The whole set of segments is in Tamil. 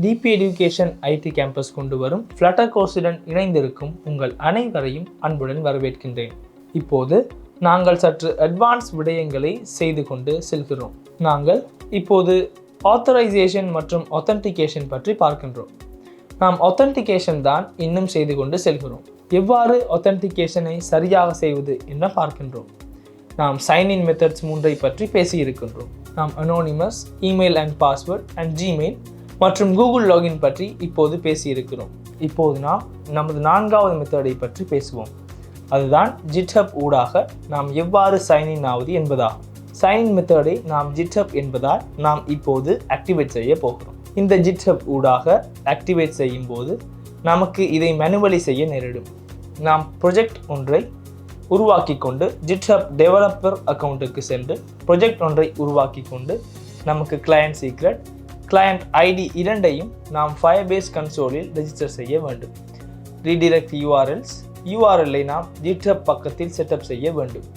டிபி எடுகேஷன் ஐடி கேம்பஸ் கொண்டு வரும் ஃப்ளட்டர் கோர்ஸுடன் இணைந்திருக்கும் உங்கள் அனைவரையும் அன்புடன் வரவேற்கின்றேன். இப்போது நாங்கள் சற்று அட்வான்ஸ் விடயங்களை செய்து கொண்டு செல்கிறோம். நாங்கள் இப்போது ஆத்தரைசேஷன் மற்றும் ஆத்தென்டிகேஷன் பற்றி பார்க்கின்றோம். நாம் ஆத்தென்டிகேஷன் தான் இன்னும் செய்து கொண்டு செல்கிறோம். எவ்வாறு ஆத்தென்டிகேஷனை சரியாக செய்வது என பார்க்கின்றோம். நாம் சைன்இன் மெத்தட்ஸ் 3 பற்றி பேசியிருக்கின்றோம். நாம் anonymous, email and password and Gmail மற்றும் கூகுள் லாகின் பற்றி இப்போது பேசியிருக்கிறோம். இப்போது நாம் நமது 4வது மெத்தடை பற்றி பேசுவோம். அதுதான் GitHub ஊடாக நாம் எவ்வாறு சைன்இன் ஆவது என்பதாகும். சைன்இன் மெத்தடை நாம் GitHub என்பதால் நாம் இப்போது ஆக்டிவேட் செய்ய போகிறோம். இந்த GitHub ஊடாக ஆக்டிவேட் செய்யும் போது நமக்கு இதை மேனுவலி செய்ய நேரிடும். நாம் ப்ரொஜெக்ட் ஒன்றை உருவாக்கி கொண்டு GitHub டெவலப்பர் அக்கௌண்ட்டுக்கு சென்று ப்ரொஜெக்ட் ஒன்றை உருவாக்கி கொண்டு நமக்கு கிளையண்ட் சீக்ரெட், கிளையண்ட் ஐடி இரண்டையும் நாம் ஃபயர்பேஸ் கன்சோலில் ரெஜிஸ்டர் செய்ய வேண்டும். ரீடிரெக்ட் யூஆர்எல்லை நாம் GitHub பக்கத்தில் செட்டப் செய்ய வேண்டும்.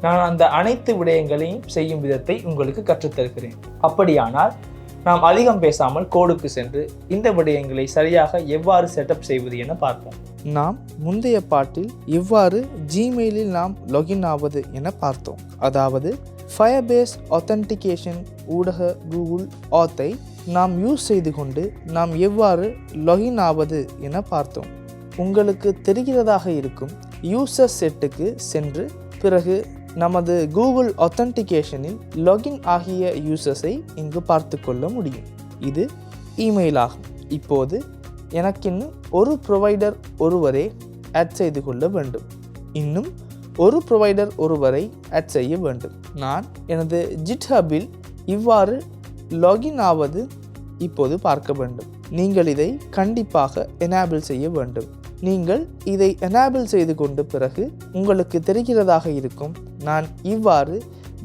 நான் அந்த அனைத்து விடயங்களையும் செய்யும் விதத்தை உங்களுக்கு கற்றுத்தருகிறேன். அப்படியானால் நாம் அதிகம் பேசாமல் கோடுக்கு சென்று இந்த விடயங்களை சரியாக எவ்வாறு செட்டப் செய்வது என பார்ப்போம். நாம் முந்தைய பாட்டில் எவ்வாறு ஜிமெயிலில் நாம் லாகின் ஆவது என பார்த்தோம். அதாவது ஃபயர்பேஸ் ஆத்தென்டிகேஷன் ஊடக கூகுள் ஆத்தை நாம் யூஸ் செய்து கொண்டு நாம் எவ்வாறு லாகின் ஆவது என பார்த்தோம். உங்களுக்கு தெரிகிறதாக இருக்கும் யூசர் செட்டுக்கு சென்று பிறகு நமது கூகுள் ஆத்தென்டிகேஷனில் லாகின் ஆகிய யூசர்ஸை இங்கு பார்த்து கொள்ள முடியும். இது இமெயில் ஆகும். இப்போது எனக்கு இன்னும் ஒரு ப்ரொவைடர் ஒருவரை ஆட் செய்து கொள்ள வேண்டும். இன்னும் ஒரு ப்ரொவைடர் ஒருவரை ஆட் செய்ய வேண்டும். நான் எனது GitHubல் இவ்வாறு லாகின் ஆவது இப்போது பார்க்க வேண்டும். நீங்கள் இதை கண்டிப்பாக எனேபிள் செய்ய வேண்டும். நீங்கள் இதை எனேபிள் செய்து கொண்ட பிறகு உங்களுக்கு தெரிகிறதாக இருக்கும் நான் இவ்வாறு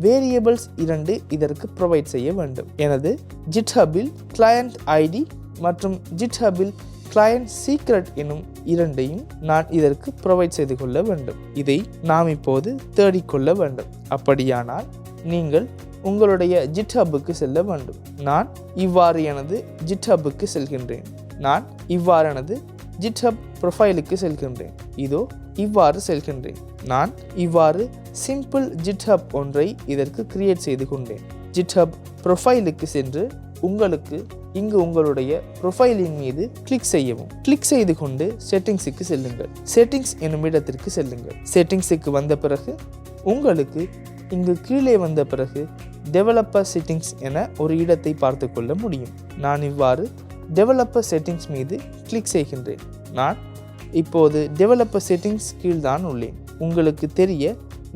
வேரியபிள்ஸ் 2 இதற்கு ப்ரொவைட் செய்ய வேண்டும். எனது GitHubல் கிளையண்ட் ஐடி மற்றும் GitHubல் கிளையண்ட் சீக்ரெட் எனும் இரண்டையும் நான் இதற்கு ப்ரொவைட் செய்து கொள்ள வேண்டும். இதை நாம் இப்போது தேடிக்கொள்ள வேண்டும். அப்படியானால் நீங்கள் உங்களுடைய GitHubக்கு செல்ல வேண்டும். நான் இவ்வாறு எனது GitHubக்கு செல்கின்றேன். நான் இவ்வாறு எனது GitHub ப்ரொஃபைலுக்கு செல்கின்றேன். இதோ இவ்வாறு செல்கின்றேன். நான் இவ்வாறு சிம்பிள் GitHub ஒன்றை இதற்கு கிரியேட் செய்து கொண்டேன். GitHub ப்ரொஃபைலுக்கு சென்று உங்களுக்கு இங்கு உங்களுடைய ப்ரொஃபைலின் மீது கிளிக் செய்யவும். கிளிக் செய்து கொண்டு செட்டிங்ஸுக்கு செல்லுங்கள். செட்டிங்ஸ் என்னும் இடத்திற்கு செல்லுங்கள். செட்டிங்ஸுக்கு வந்த பிறகு உங்களுக்கு இங்கு கீழே வந்த பிறகு டெவலப்பர் செட்டிங்ஸ் என ஒரு இடத்தை பார்த்து கொள்ள முடியும். நான் இவ்வாறு டெவலப்பர் செட்டிங்ஸ் மீது கிளிக் செய்கின்றேன். நான் இப்போது டெவலப்பர் செட்டிங்ஸ் கீழ்தான் உள்ளேன். உங்களுக்கு தெரிய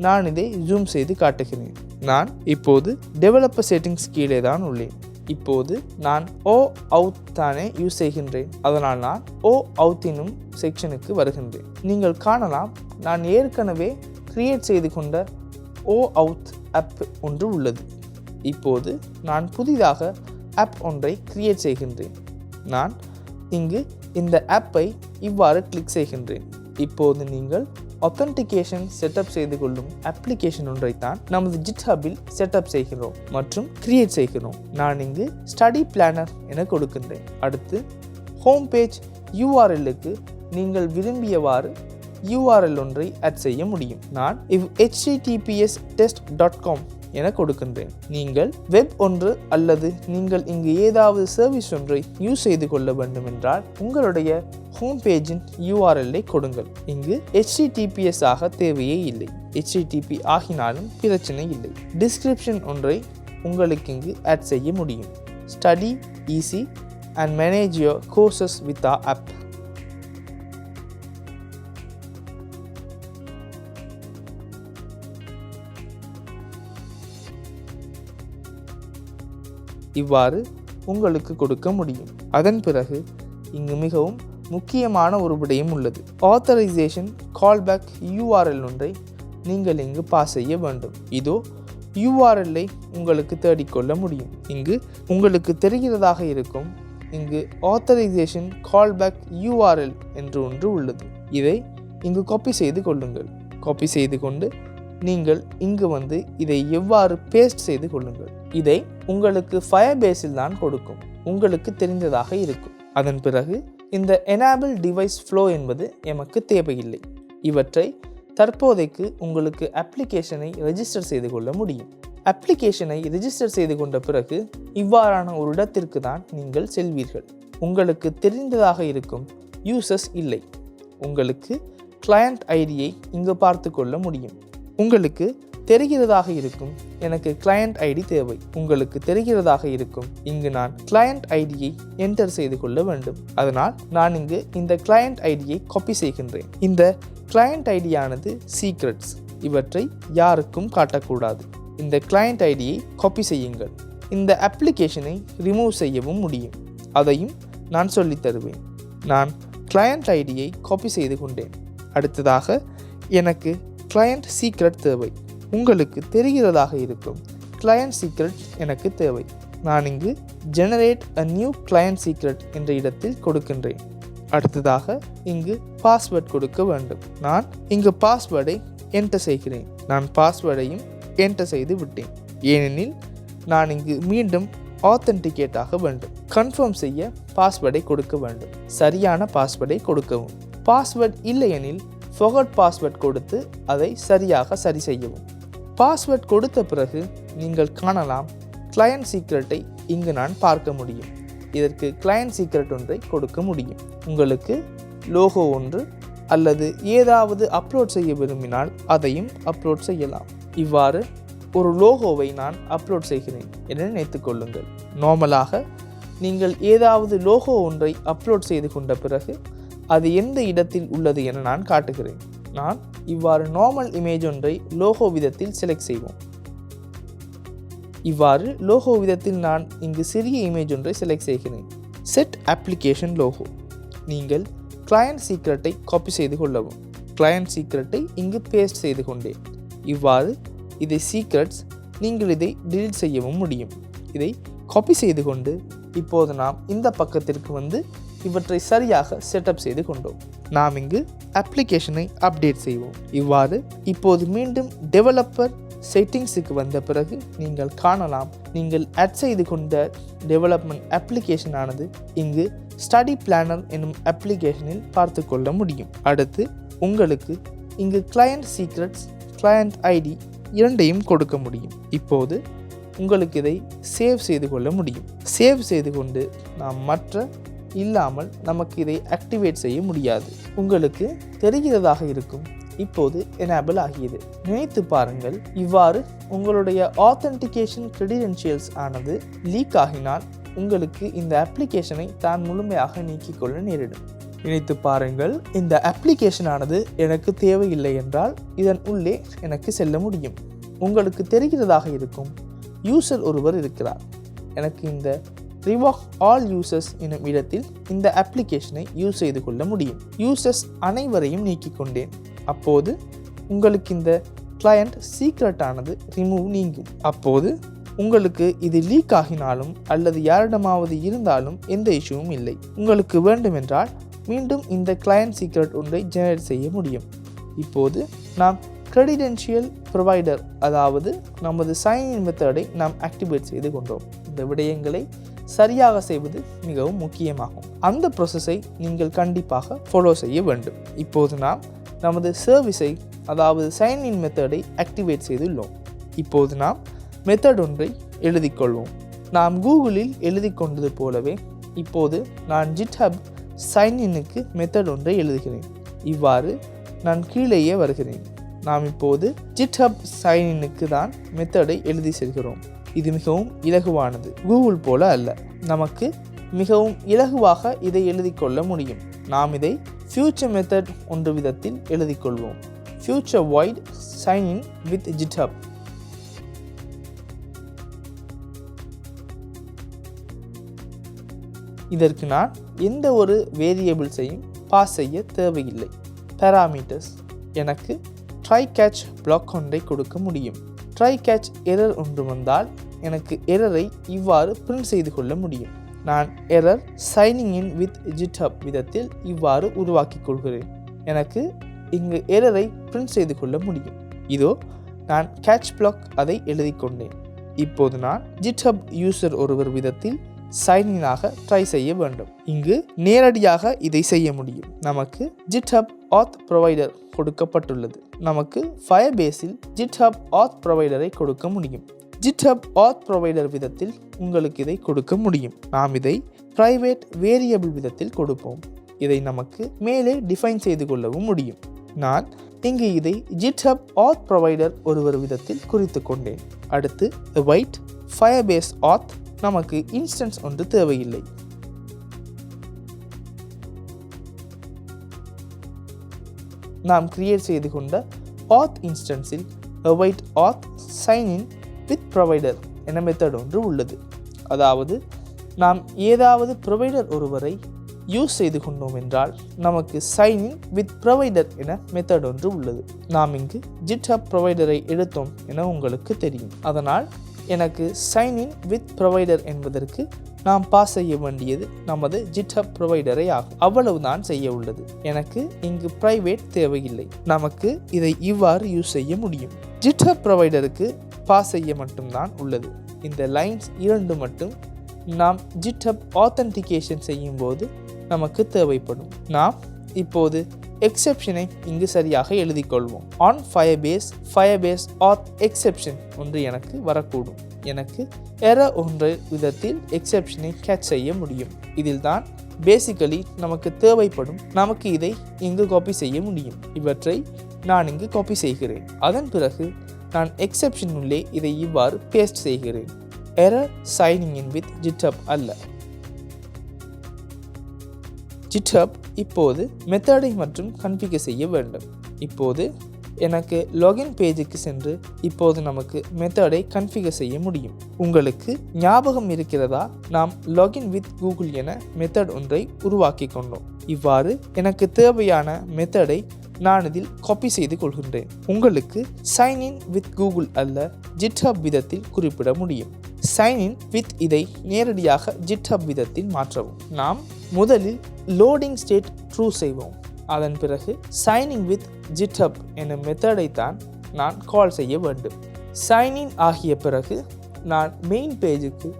நான் இதை ஜூம் செய்து காட்டுகிறேன். நான் இப்போது டெவலப்பர் செட்டிங்ஸ் கீழே தான் உள்ளேன். இப்போது நான் OAuth தானே யூஸ் செய்கின்றேன். அதனால் நான் OAuth எனும் செக்ஷனுக்கு வருகின்றேன். நீங்கள் காணலாம் நான் ஏற்கனவே கிரியேட் செய்து கொண்ட OAuth ஆப் ஒன்று உள்ளது. இப்போது நான் புதிதாக ஆப் ஒன்றை கிரியேட் செய்கின்றேன். நான் இங்கு இந்த ஆப்பை இவ்வாறு கிளிக் செய்கின்றேன். இப்போது நீங்கள் ஆத்தென்டிகேஷன் செட்டப் செய்து கொள்ளும் அப்ளிகேஷன் ஒன்றைத்தான் நமது GitHubல் செட்டப் செய்கிறோம் மற்றும் கிரியேட் செய்கிறோம். நான் இங்கு ஸ்டடி பிளானர் என கொடுக்கின்றேன். அடுத்து ஹோம் பேஜ் URLக்கு நீங்கள் விரும்பியவாறு URL ஒன்றை ஆட் செய்ய முடியும். நான் https://test.com என கொடுக்கின்றேன். நீங்கள் வெப் ஒன்று அல்லது நீங்கள் இங்கு ஏதாவது சர்வீஸ் ஒன்றை யூஸ் செய்து கொள்ள வேண்டும் என்றால் உங்களுடைய ஹோம் பேஜின் URLஐ கொடுங்கள். இங்கு HTTPS ஆக தேவையே இல்லை. HTTP ஆகினாலும் பிரச்சனை இல்லை. டிஸ்கிரிப்ஷன் ஒன்றை உங்களுக்கு இங்கு ஆட் செய்ய முடியும். Study easy and manage your courses with our app. இவ்வாறு உங்களுக்கு கொடுக்க முடியும். அதன் பிறகு இங்கு மிகவும் முக்கியமான ஒரு விடயம் உள்ளது. ஆத்தரைசேஷன் கால்பேக் URL ஒன்றை நீங்கள் இங்கு பாஸ் செய்ய வேண்டும். இதோ URLஐ உங்களுக்கு தேடிக்கொள்ள முடியும். இங்கு உங்களுக்கு தெரிகிறதாக இருக்கும் இங்கு ஆத்தரைசேஷன் கால்பேக் URL என்று ஒன்று உள்ளது. இதை இங்கு காப்பி செய்து கொள்ளுங்கள். காப்பி செய்து கொண்டு நீங்கள் இங்கு வந்து இதை எவ்வாறு பேஸ்ட் செய்து கொள்ளுங்கள். இதை உங்களுக்கு ஃபயர்பேஸில் தான் கொடுக்கும். உங்களுக்கு தெரிந்ததாக இருக்கும். அதன் பிறகு இந்த எனேபிள் டிவைஸ் ஃப்ளோ என்பது எமக்கு தேவையில்லை. இவற்றை தற்போதைக்கு உங்களுக்கு அப்ளிகேஷனை ரெஜிஸ்டர் செய்து கொள்ள முடியும். அப்ளிகேஷனை ரெஜிஸ்டர் செய்து கொண்ட பிறகு இவ்வாறான ஒரு இடத்திற்கு தான் நீங்கள் செல்வீர்கள். உங்களுக்கு தெரிந்ததாக இருக்கும் யூசர்ஸ் இல்லை. உங்களுக்கு கிளையண்ட் ஐடியை இங்கு பார்த்து கொள்ள முடியும். உங்களுக்கு தெரிகிறதாக இருக்கும் எனக்கு கிளையண்ட் ஐடி தேவை. உங்களுக்கு தெரிகிறதாக இருக்கும் இங்கு நான் கிளையண்ட் ஐடியை என்டர் செய்து கொள்ள வேண்டும். அதனால் நான் இங்கு இந்த கிளையண்ட் ஐடியை காப்பி செய்கின்றேன். இந்த கிளையண்ட் ஐடியானது சீக்ரெட்ஸ். இவற்றை யாருக்கும் காட்டக்கூடாது. இந்த கிளையண்ட் ஐடியை காப்பி செய்யுங்கள். இந்த அப்ளிகேஷனை ரிமூவ் செய்யவும் முடியும். அதையும் நான் சொல்லித் தருவேன். நான் கிளையண்ட் ஐடியை காப்பி செய்து கொண்டேன். அடுத்ததாக எனக்கு கிளையண்ட் சீக்ரெட் தேவை. உங்களுக்கு தெரிகிறதாக இருக்கும் கிளையண்ட் சீக்ரெட் எனக்கு தேவை. நான் இங்கு generate a new client secret என்ற இடத்தில் கொடுக்கின்றேன். அடுத்ததாக இங்கு பாஸ்வேர்ட் கொடுக்க வேண்டும். நான் இங்கு பாஸ்வேர்டை என்டர் செய்கிறேன். நான் பாஸ்வேர்டையும் என்டர் செய்து விட்டேன். ஏனெனில் நான் இங்கு மீண்டும் ஆத்தென்டிகேட் ஆக வேண்டும். கன்ஃபார்ம் செய்ய பாஸ்வேர்டை கொடுக்க வேண்டும். சரியான பாஸ்வேர்டை கொடுக்கவும். பாஸ்வேர்ட் இல்லையெனில் ஃபர்காட் பாஸ்வேர்ட் கொடுத்து அதை சரியாக சரி செய்யவும். பாஸ்வேர்ட் கொடுத்த பிறகு நீங்கள் காணலாம் கிளையண்ட் சீக்ரெட்டை இங்கு நான் பார்க்க முடியும். இதற்கு கிளையண்ட் சீக்ரெட் ஒன்றை கொடுக்க முடியும். உங்களுக்கு லோகோ ஒன்று அல்லது ஏதாவது அப்லோட் செய்ய விரும்பினால் அதையும் அப்லோட் செய்யலாம். இவ்வாறு ஒரு லோகோவை நான் அப்லோட் செய்கிறேன் என நினைத்துக் கொள்ளுங்கள். நார்மலாக நீங்கள் ஏதாவது லோகோ ஒன்றை அப்லோட் செய்து கொண்ட பிறகு அது எந்த இடத்தில் உள்ளது என நான் காட்டுகிறேன். நான் இவ்வாறு நார்மல் இமேஜ் ஒன்றை லோகோ விதத்தில் செலக்ட் செய்வோம். இவ்வாறு லோகோ விதத்தில் நான் இங்கு சிறிய இமேஜ் ஒன்றை செலக்ட் செய்கிறேன். Set application logo. நீங்கள் கிளையண்ட் சீக்ரெட்டை காப்பி செய்து கொள்ளவும். கிளையண்ட் சீக்ரெட்டை இங்கு பேஸ்ட் செய்து கொண்டேன். இவ்வாறு இதை சீக்ரெட்ஸ் நீங்கள் இதை டிலீட் செய்யவும் முடியும். இதை காப்பி செய்து கொண்டு இப்போது நாம் இந்த பக்கத்திற்கு வந்து இவற்றை சரியாக செட்டப் செய்து கொண்டோம். நாம் இங்கு அப்ளிகேஷனை அப்டேட் செய்வோம். இவ்வாறு இப்போது மீண்டும் டெவலப்பர் செட்டிங்ஸுக்கு வந்த பிறகு நீங்கள் காணலாம் நீங்கள் ஆட் செய்து கொண்ட டெவலப்மெண்ட் அப்ளிகேஷன் ஆனது இங்கு ஸ்டடி பிளானர் என்னும் அப்ளிகேஷனில் பார்த்து கொள்ள முடியும். அடுத்து உங்களுக்கு இங்கு கிளையண்ட் சீக்ரெட்ஸ் கிளையண்ட் ஐடி இரண்டையும் கொடுக்க முடியும். இப்போது உங்களுக்கு இதை சேவ் செய்து கொள்ள முடியும். சேவ் செய்து கொண்டு நாம் மற்ற இல்லாமல் நமக்கு இதை ஆக்டிவேட் செய்ய முடியாது. உங்களுக்கு தெரிகிறதாக இருக்கும் இப்போது எனேபிள் ஆகியது. நினைத்து பாருங்கள், இவ்வாறு உங்களுடைய ஆத்தென்டிகேஷன் கிரெடென்ஷியல்ஸ் ஆனது லீக் ஆகினால் உங்களுக்கு இந்த அப்ளிகேஷனை தான் முழுமையாக நீக்கிக்கொள்ள நேரிடும். நினைத்து பாருங்கள், இந்த அப்ளிகேஷன் ஆனது எனக்கு தேவையில்லை என்றால் இதன் உள்ளே எனக்கு செல்ல முடியும். உங்களுக்கு தெரிகிறதாக இருக்கும் யூசர் ஒருவர் இருக்கிறார். எனக்கு இந்த ரிவாக் ஆல் யூசர்ஸ் எனும் இடத்தில் இந்த அப்ளிகேஷனை யூஸ் செய்து கொள்ள முடியும். யூசர்ஸ் அனைவரையும் நீக்கிக் கொண்டேன். அப்போது உங்களுக்கு இந்த கிளையண்ட் சீக்ரெட் ஆனது ரிமூவ் நீங்கும். அப்போது உங்களுக்கு இது லீக் ஆகினாலும் அல்லது யாரிடமாவது இருந்தாலும் எந்த இஷ்யூவும் இல்லை. உங்களுக்கு வேண்டுமென்றால் மீண்டும் இந்த கிளையண்ட் சீக்ரெட் ஒன்றை ஜெனரேட் செய்ய முடியும். இப்போது நாம் கிரெடென்ஷியல் ப்ரொவைடர் அதாவது நமது சைன்இன் மெத்தடை நாம் ஆக்டிவேட் செய்து கொண்டோம். இந்த விடயங்களை சரியாக செய்வது மிகவும் முக்கியமாகும். அந்த ப்ராசஸை நீங்கள் கண்டிப்பாக ஃபாலோ செய்ய வேண்டும். இப்போது நாம் நமது சர்வீஸை அதாவது சைன்இன் மெத்தடை ஆக்டிவேட் செய்துள்ளோம். இப்போது நாம் மெத்தட் ஒன்றை எழுதிக்கொள்வோம். நாம் கூகுளில் எழுதி கொண்டது போலவே இப்போது நான் GitHub சைன்இனுக்கு மெத்தட் ஒன்றை எழுதுகிறேன். இவ்வாறு நான் கீழேயே வருகிறேன். நாம் இப்போது GitHub சைன்இனுக்கு தான் மெத்தடை எழுதி செல்கிறோம். இது மிகவும் இலகுவானது, கூகுள் போல அல்ல. நமக்கு மிகவும் இலகுவாக இதை எழுதி கொள்ள முடியும். நாம் இதை ஃபியூச்சர் மெத்தட் ஒன்று விதத்தில் எழுதிக்கொள்வோம். Future void sign in with GitHub. இதற்கு நான் எந்த ஒரு வேரியபிள்ஸையும் பாஸ் செய்ய தேவையில்லை. பாராமீட்டர்ஸ் எனக்கு ட்ரை கேட்ச் பிளாக் ஒன்றை கொடுக்க முடியும். ட்ரை கேட்ச் எரர் ஒன்று வந்தால் எனக்கு எரரை இவ்வாறு பிரிண்ட் செய்து கொள்ள முடியும். நான் error signing in with GitHub விதத்தில் இவ்வாறு உருவாக்கி கொள்கிறேன். எனக்கு இங்கு எரரை பிரிண்ட் செய்து கொள்ள முடியும். இதோ நான் கேட்ச் பிளாக் அதை எழுதி கொண்டேன். இப்போது நான் GitHub யூசர் ஒருவர் விதத்தில் சைனினாக ட்ரை செய்ய வேண்டும். இங்கு நேரடியாக இதை செய்ய முடியும். நமக்கு GitHub Auth ப்ரொவைடர் கொடுக்கப்பட்டுள்ளது. நமக்கு ஃபயர்பேஸில் GitHub Auth ப்ரொவைடரை கொடுக்க முடியும். GitHub Auth ப்ரொவைடர் விதத்தில் உங்களுக்கு இதை கொடுக்க முடியும். நாம் இதை பிரைவேட் வேரியபிள் விதத்தில் கொடுப்போம். இதை நமக்கு மேலே டிஃபைன் செய்து கொள்ளவும் முடியும். நான் இங்கு இதை GitHub Auth ப்ரொவைடர் ஒருவர் விதத்தில் குறித்து கொண்டேன். அடுத்து await Firebase Auth. நமக்கு இன்ஸ்டன்ஸ் ஒன்று தேவையில்லை. நாம் கிரியேட் செய்து கொண்ட auth இன்ஸ்டன்ஸில் await auth sign in with provider என மெத்தட் ஒன்று உள்ளது. அதாவது நாம் ஏதாவது ப்ரொவைடர் ஒருவரை யூஸ் செய்து கொண்டோம் என்றால் நமக்கு சைன் இன் வித் ப்ரொவைடர் என மெத்தட் ஒன்று உள்ளது. நாம் இங்கு GitHub ப்ரொவைடரை எடுத்தோம் என உங்களுக்கு தெரியும். அதனால் எனக்கு சைன் இன் வித் ப்ரொவைடர் என்பதற்கு நாம் பாஸ் செய்ய வேண்டியது நமது GitHub ப்ரொவைடரை ஆகும். அவ்வளவுதான் செய்ய உள்ளது. எனக்கு இங்கு பிரைவேட் தேவையில்லை. நமக்கு இதை இவ்வாறு யூஸ் செய்ய முடியும். GitHub ப்ரொவைடருக்கு பாஸ் செய்ய மட்டும்தான் உள்ளது. இந்த லைன்ஸ் 2 மட்டும் நாம் GitHub ஆத்தென்டிகேஷன் செய்யும் போது நமக்கு தேவைப்படும். நாம் இப்போது எக்ஸெப்ஷனை இங்கு சரியாக எழுதிக் கொள்வோம். ஆன் ஃபயர்பேஸ் auth எக்ஸெப்ஷன் ஒன்று எனக்கு வரக்கூடும். எனக்கு எரர் ஒன்று விதத்தில் எக்ஸெப்ஷனை கேட்ச் செய்ய முடியும். இதில் தான் பேசிக்கலி நமக்கு தேவைப்படும். நமக்கு இதை இங்கு காப்பி செய்ய முடியும். இவற்றை நான் இங்கு காப்பி செய்கிறேன். அதன் பிறகு நான் எக்ஸெப்ஷன் உள்ளே இதை இவ்வாறு பேஸ்ட் செய்கிறேன். Error signing in with GitHub அல்ல. GitHub இப்போது மெத்தடை மற்றும் கன்ஃபிகர் செய்ய வேண்டும். இப்போது எனக்கு லாகின் பேஜுக்கு சென்று இப்போது நமக்கு மெத்தடை கன்ஃபிகர் செய்ய முடியும். உங்களுக்கு ஞாபகம் இருக்கிறதா, நாம் லாகின் வித் கூகுள் என மெத்தட் ஒன்றை உருவாக்கி கொண்டோம். இவ்வாறு எனக்கு தேவையான மெத்தடை நான் இதில் காப்பி செய்து கொள்கின்றேன். உங்களுக்கு சைன் இன் வித் கூகுள் அல்ல GitHub விதத்தில் குறிப்பிட முடியும். சைன் இன் வித் இதை நேரடியாக GitHub விதத்தில் மாற்றவும். நாம் முதலில் லோடிங் ஸ்டேட் ட்ரூ செய்வோம். அதன் பிறகு சைனிங் வித் GitHub என மெத்தடை தான் நான் கால் செய்ய வேண்டும். சைன்இன் ஆகிய பிறகு நான் மெயின் பேஜுக்கு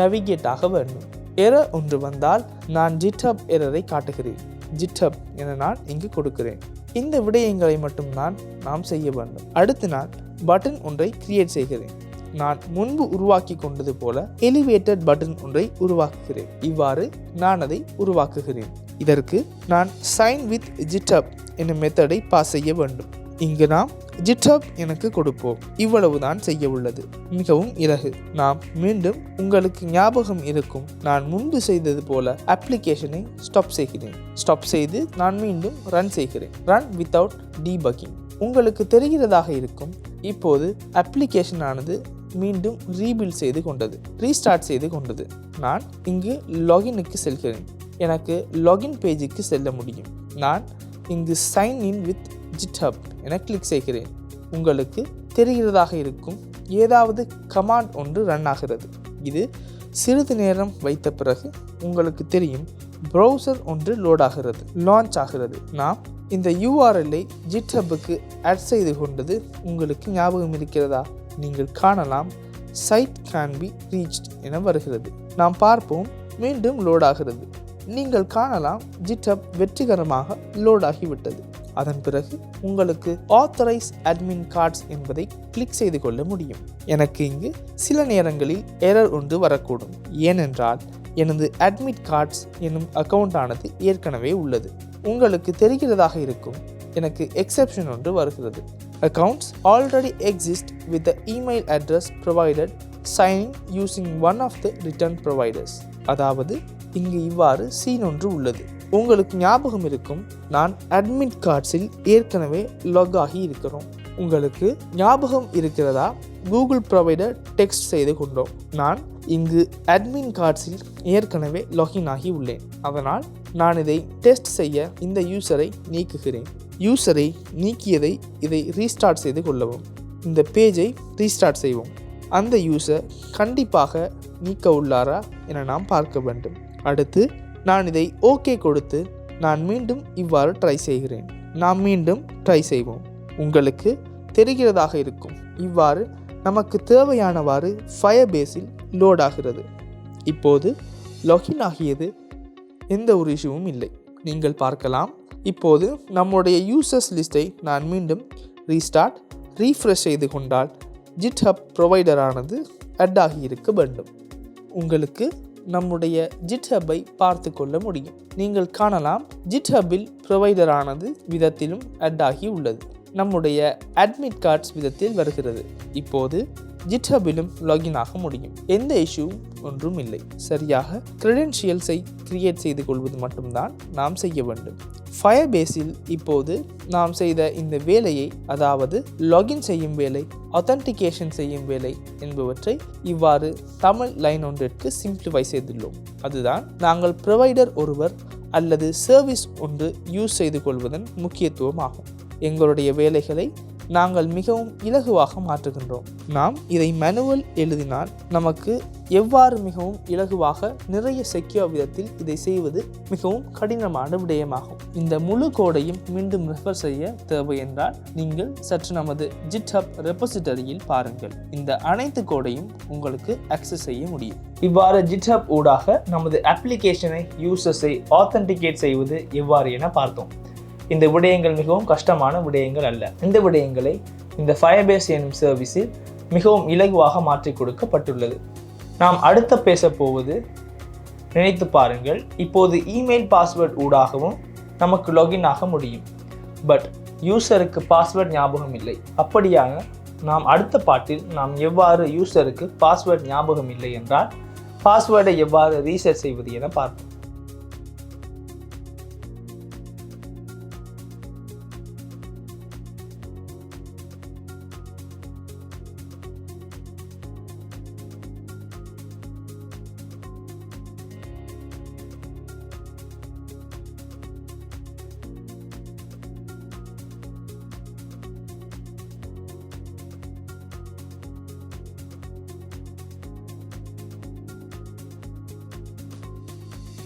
நவிகேட் ஆக வேண்டும். எரர் ஒன்று வந்தால் நான் GitHub எரரை காட்டுகிறேன். GitHub என நான் இங்கு கொடுக்கிறேன். இந்த விடயங்களை மட்டும்தான் நாம் செய்ய வேண்டும். அடுத்து நான் பட்டன் ஒன்றை கிரியேட் செய்கிறேன். நான் முன்பு உருவாக்கி கொண்டது போல எலிவேட்டட் பட்டன் ஒன்றை உருவாக்குகிறேன். இவ்வாறு நான் அதை உருவாக்குகிறேன். இதற்கு நான் சைன் வித் GitHub என்ற மெத்தடை பாஸ் செய்ய வேண்டும். இங்கு நாம் GitHub எனக்கு கொடுப்போம். இவ்வளவுதான் செய்ய உள்ளது. மிகவும் இலகு. நாம் மீண்டும் உங்களுக்கு ஞாபகம் இருக்கும், நான் முன்பு செய்தது போல அப்ளிகேஷனை ஸ்டாப் செய்கிறேன். ஸ்டாப் செய்து நான் மீண்டும் ரன் செய்கிறேன். Run without debugging. உங்களுக்கு தெரிகிறதாக இருக்கும், இப்போது அப்ளிகேஷன் ஆனது மீண்டும் ரீபில்ட் செய்து கொண்டது, ரீஸ்டார்ட் செய்து கொண்டது. நான் இங்கு லாகினுக்கு செல்கிறேன். எனக்கு லாகின் பேஜுக்கு செல்ல முடியும். நான் இங்கு சைன் இன் வித் GitHub என கிளிக் செய்கிறேன். உங்களுக்கு தெரிகிறதாக இருக்கும், ஏதாவது கமாண்ட் ஒன்று ரன் ஆகிறது. இது சிறிது நேரம் வைத்த பிறகு உங்களுக்கு தெரியும், ப்ரௌசர் ஒன்று லோட் ஆகிறது, லான்ச் ஆகிறது. நாம் இந்த URL-ஐ GitHub-க்கு ஆட் செய்து கொண்டது உங்களுக்கு ஞாபகம் இருக்கிறதா? நீங்கள் காணலாம், சைட் கேன் பி ரீச்ட் என வருகிறது. நாம் பார்ப்போம், மீண்டும் லோட் ஆகிறது. நீங்கள் காணலாம், GitHub வெற்றிகரமாக லோட் ஆகிவிட்டது. அதன் பிறகு உங்களுக்கு ஆத்தரைஸ் அட்மின் கார்ட்ஸ் என்பதை கிளிக் செய்து கொள்ள முடியும். எனக்கு இங்கு சில நேரங்களில் எரர் ஒன்று வரக்கூடும். ஏனென்றால் எனது அட்மிட் கார்ட்ஸ் என்னும் அக்கவுண்ட் ஆனது ஏற்கனவே உள்ளது. உங்களுக்கு தெரிகிறதாக இருக்கும், எனக்கு எக்ஸெப்ஷன் ஒன்று வருகிறது. Accounts already exist with the email address provided signing using one of the return providers. அதாவது இங்கு இவ்வாறு சீன் ஒன்று உள்ளது. உங்களுக்கு ஞாபகம் இருக்கும், நான் அட்மிட் கார்ட்ஸில் ஏற்கனவே லாக் ஆகி இருக்கிறோம். உங்களுக்கு ஞாபகம் இருக்கிறதா, கூகுள் ப்ரொவைடர் டெக்ஸ்ட் செய்து கொண்டோம். நான் இங்கு அட்மின் கார்ட்ஸில் ஏற்கனவே லாகின் ஆகி உள்ளேன். அதனால் நான் இதை டெஸ்ட் செய்ய இந்த யூசரை நீக்குகிறேன். யூசரை நீக்கியதை இதை ரீஸ்டார்ட் செய்து கொள்ளவும். இந்த பேஜை ரீஸ்டார்ட் செய்வோம். அந்த யூசர் கண்டிப்பாக நீக்க உள்ளாரா என நாம் பார்க்க வேண்டும். அடுத்து நான் இதை ஓகே கொடுத்து நான் மீண்டும் இவ்வாறு ட்ரை செய்கிறேன். நாம் மீண்டும் ட்ரை செய்வோம். உங்களுக்கு தெரிகிறதாக இருக்கும், இவ்வாறு நமக்கு தேவையானவாறு ஃபயர்பேஸில் லோட் ஆகிறது. இப்போது லாகின் ஆகியது எந்த ஒரு இஷ்யூவும் இல்லை. நீங்கள் பார்க்கலாம், இப்போது நம்முடைய யூசர்ஸ் லிஸ்ட்டை நான் மீண்டும் ரீஃப்ரெஷ் செய்து கொண்டால் GitHub ப்ரொவைடரானது அட் ஆகியிருக்க வேண்டும். உங்களுக்கு நம்முடைய GitHubஐ பார்த்து கொள்ள முடியும். நீங்கள் காணலாம், GitHubல் ப்ரொவைடரானது விதத்திலும் அட் ஆகி உள்ளது. நம்முடைய அட்மிட் கார்ட்ஸ் விதத்தில் வருகிறது. இப்போது GitHubலும் லாகின் ஆக முடியும். எந்த இஷ்யூவும் ஒன்றும் இல்லை. சரியாக கிரெடென்ஷியல்ஸை கிரியேட் செய்து கொள்வது மட்டும்தான் நாம் செய்ய வேண்டும். ஃபயர்பேஸில் இப்போது நாம் செய்த இந்த வேலையை, அதாவது லாகின் செய்யும் வேலை, ஆத்தென்டிகேஷன் செய்யும் வேலை என்பவற்றை இவ்வாறு தமிழ் லைன் ஒன்றிற்கு சிம்பிளிஃபை செய்துள்ளோம். அதுதான் நாங்கள் ப்ரொவைடர் ஒருவர் அல்லது சர்வீஸ் ஒன்று யூஸ் செய்து கொள்வதன் முக்கியத்துவம் ஆகும். எங்களுடைய வேலைகளை நாங்கள் மிகவும் இலகுவாக மாற்றுகின்றோம். நாம் இதை மேனுவல் எழுதினால் நமக்கு எவ்வாறு மிகவும் இலகுவாக நிறைய செக்யூர் விதத்தில் இதை செய்வது மிகவும் கடினமான விடயமாகும். இந்த முழு கோடையும் மீண்டும் ரெஃபர் செய்ய தேவை என்றால் நீங்கள் சற்று நமது GitHub ரெபோசிட்டரியில் பாருங்கள். இந்த அனைத்து கோடையும் உங்களுக்கு அக்சஸ் செய்ய முடியும். இவ்வாறு GitHub ஊடாக நமது அப்ளிகேஷனை யூசர்ஸை ஆத்தென்டிகேட் செய்வது எவ்வாறு என பார்த்தோம். இந்த விடயங்கள் மிகவும் கஷ்டமான விடயங்கள் அல்ல. இந்த விடயங்களை இந்த ஃபயர்பேஸ் எனும் சர்வீஸில் மிகவும் இலகுவாக மாற்றிக் கொடுக்கப்பட்டுள்ளது. நாம் அடுத்த பேச போவது, நினைத்து பாருங்கள், இப்போது இமெயில் பாஸ்வேர்ட் ஊடாகவும் நமக்கு லாகின் ஆக முடியும். பட் யூசருக்கு பாஸ்வேர்ட் ஞாபகம் இல்லை. அப்படியாக நாம் அடுத்த பாட்டில் நாம் எவ்வாறு யூசருக்கு பாஸ்வேர்ட் ஞாபகம் இல்லை என்றால் பாஸ்வேர்டை எவ்வாறு ரீசெட் செய்வது என பார்ப்போம்.